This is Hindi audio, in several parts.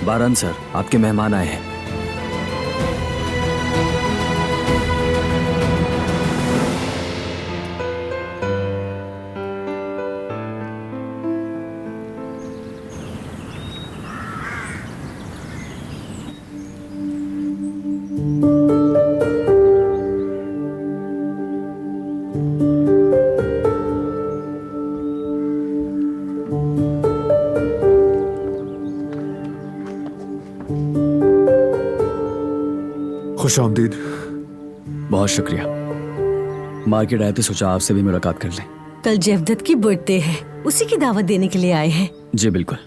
बारन सर, आपके मेहमान आए हैं। खुशामदीद। बहुत शुक्रिया। मार्केट आए थे, सोचा आपसे भी मुलाकात कर लें। कल जेवदत की बर्थडे है, उसी की दावत देने के लिए आए हैं। जी बिल्कुल।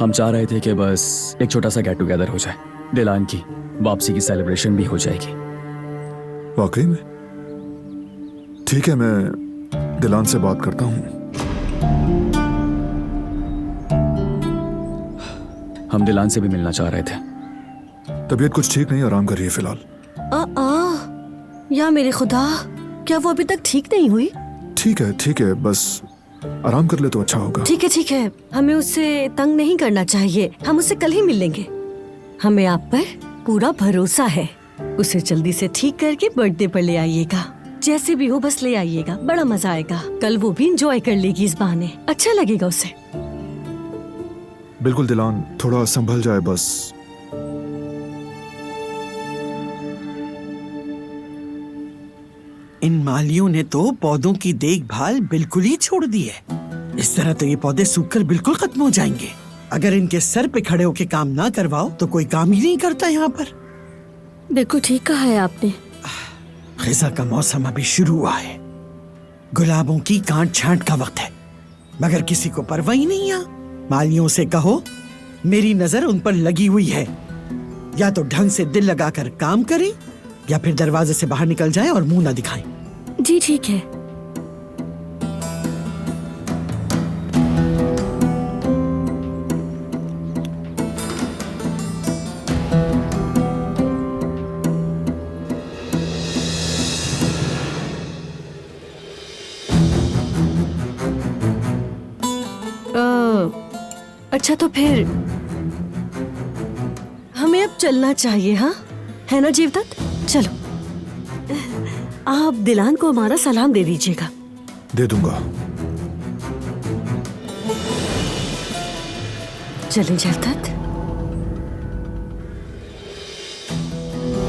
हम चाह रहे थे कि बस एक छोटा सा गेट टुगेदर हो जाए, दिलान की वापसी की सेलिब्रेशन भी हो जाएगी। वाकई में? ठीक है, मैं दिलान से बात करता हूँ। हम दिलान से भी मिलना चाह रहे थे। तबीयत कुछ ठीक नहीं, आराम कर रही है फिलहाल। या मेरे खुदा, क्या वो अभी तक ठीक नहीं हुई? ठीक है, बस आराम कर ले तो अच्छा होगा। ठीक है, हमें उससे तंग नहीं करना चाहिए। हम उससे कल ही मिल लेंगे। हमें आप पर पूरा भरोसा है। उसे जल्दी से ठीक करके बर्थडे पर ले आइएगा। जैसे भी हो बस ले आइएगा, बड़ा मजा आएगा। कल वो भी एंजॉय कर लेगी इस बहाने, अच्छा लगेगा उसे। बिल्कुल दिलान, थोड़ा संभल जाए बस। इन मालियों ने तो पौधों की देखभाल बिल्कुल ही छोड़ दी है। इस तरह तो ये पौधे सूखकर बिल्कुल खत्म हो जाएंगे। अगर इनके सर पे खड़े होके काम ना करवाओ तो कोई काम ही नहीं करता यहाँ पर। बिल्कुल ठीक कहा है आपने। खिज़ा का मौसम अभी शुरू हुआ है। गुलाबों की काट छांट का वक्त है, मगर किसी को परवाह ही नहीं है। मालियों से कहो मेरी नजर उन पर लगी हुई है। या तो ढंग से दिल लगाकर काम करें या फिर दरवाजे से बाहर निकल जाएं और मुंह ना दिखाएं। जी ठीक है। अच्छा तो फिर हमें अब चलना चाहिए, हाँ? है ना जेवदत? चलो, आप दिलान को हमारा सलाम दे दीजिएगा। दे दूंगा। चलें जेवदत।